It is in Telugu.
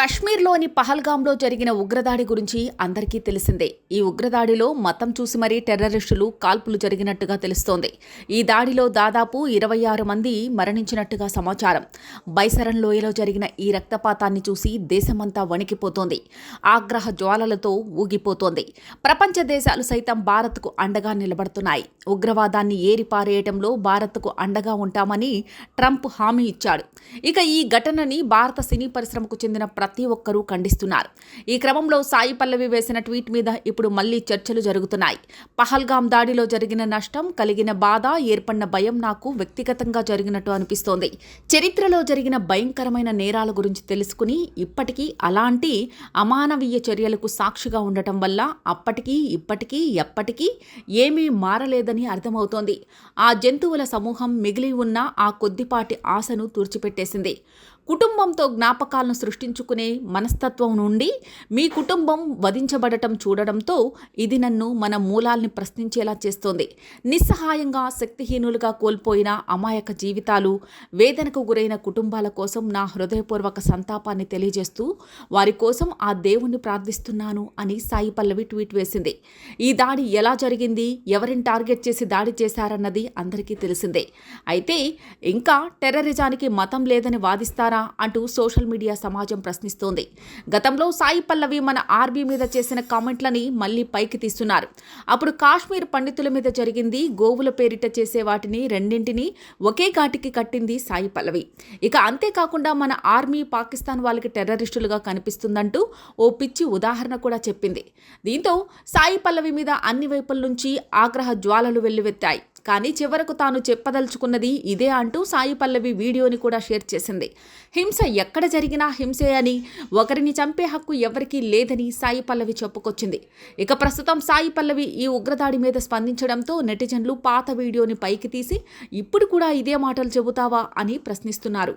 కశ్మీర్లోని పహల్గాంలో జరిగిన ఉగ్రదాడి గురించి అందరికీ తెలిసిందే. ఈ ఉగ్రదాడిలో మతం చూసి మరీ టెర్రరిస్టులు కాల్పులు జరిగినట్టుగా తెలుస్తోంది. ఈ దాడిలో దాదాపు 26 మంది మరణించినట్టుగా సమాచారం. బైసరన్ లోయలో జరిగిన ఈ రక్తపాతాన్ని చూసి దేశమంతా వణికిపోతోంది. ఆగ్రహ జ్వాలలతో ఊగిపోతోంది. ప్రపంచ దేశాలు సైతం భారత్కు అండగా నిలబడుతున్నాయి. ఉగ్రవాదాన్ని ఏరిపారేయటంలో భారత్కు అండగా ఉంటామని ట్రంప్ హామీ ఇచ్చాడు. ఇక ఈ ఘటనని భారత సినీ పరిశ్రమకు చెందిన ప్రతి ఒక్కరూ ఖండిస్తున్నారు. ఈ క్రమంలో సాయి పల్లవి వేసిన ట్వీట్ మీద ఇప్పుడు మళ్లీ చర్చలు జరుగుతున్నాయి. పహల్గాం దాడిలో జరిగిన నష్టం, కలిగిన బాధ, ఏర్పడిన భయం నాకు వ్యక్తిగతంగా జరిగినట్టు అనిపిస్తోంది. చరిత్రలో జరిగిన భయంకరమైన నేరాల గురించి తెలుసుకుని ఇప్పటికీ అలాంటి అమానవీయ చర్యలకు సాక్షిగా ఉండటం వల్ల అప్పటికీ ఇప్పటికీ ఎప్పటికీ ఏమీ మారలేదని అర్థమవుతోంది. ఆ జంతువుల సమూహం మిగిలి ఉన్న ఆ కొద్దిపాటి ఆశను తుడిచిపెట్టేసింది. కుటుంబంతో జ్ఞాపకాలను సృష్టించుకునే మనస్తత్వం నుండి మీ కుటుంబం వధించబడటం చూడడంతో ఇది నన్ను మన మూలాల్ని ప్రశ్నించేలా చేస్తోంది. నిస్సహాయంగా, శక్తిహీనులుగా కోల్పోయిన అమాయక జీవితాలు, వేదనకు గురైన కుటుంబాల కోసం నా హృదయపూర్వక సంతాపాన్ని తెలియజేస్తూ వారి కోసం ఆ దేవుణ్ణి ప్రార్థిస్తున్నాను అని సాయి పల్లవి ట్వీట్ వేసింది. ఈ దాడి ఎలా జరిగింది, ఎవరిని టార్గెట్ చేసి దాడి చేశారన్నది అందరికీ తెలిసిందే. అయితే ఇంకా టెర్రరిజానికి మతం లేదని వాదిస్తారా అంటూ సోషల్ మీడియా సమాజం ప్రశ్నిస్తోంది. గతంలో సాయి పల్లవి మన ఆర్బీ మీద చేసిన కామెంట్లని మళ్లీ పైకి తీస్తున్నారు. అప్పుడు కాశ్మీర్ పండితుల మీద జరిగింది, గోవుల పేరిట చేసే వాటిని రెండింటినీ ఒకే ఘాటికి కట్టింది సాయి పల్లవి. ఇక అంతేకాకుండా మన ఆర్మీ పాకిస్తాన్ వాళ్ళకి టెర్రరిస్టులుగా కనిపిస్తుందంటూ ఓ పిచ్చి ఉదాహరణ కూడా చెప్పింది. దీంతో సాయి పల్లవి మీద అన్ని వైపుల నుంచి ఆగ్రహ జ్వాలలు వెల్లువెత్తాయి. కానీ చివరకు తాను చెప్పదలుచుకున్నది ఇదే అంటూ సాయి పల్లవి వీడియోని కూడా షేర్ చేసింది. హింస ఎక్కడ జరిగినా హింసే అని, ఒకరిని చంపే హక్కు ఎవరికీ లేదని సాయి పల్లవి చెప్పుకొచ్చింది. ఇక ప్రస్తుతం సాయి పల్లవి ఈ ఉగ్రదాడి మీద స్పందించడంతో నెటిజన్లు పాత వీడియోని పైకి తీసి ఇప్పుడు కూడా ఇదే మాటలు చెబుతావా అని ప్రశ్నిస్తున్నారు.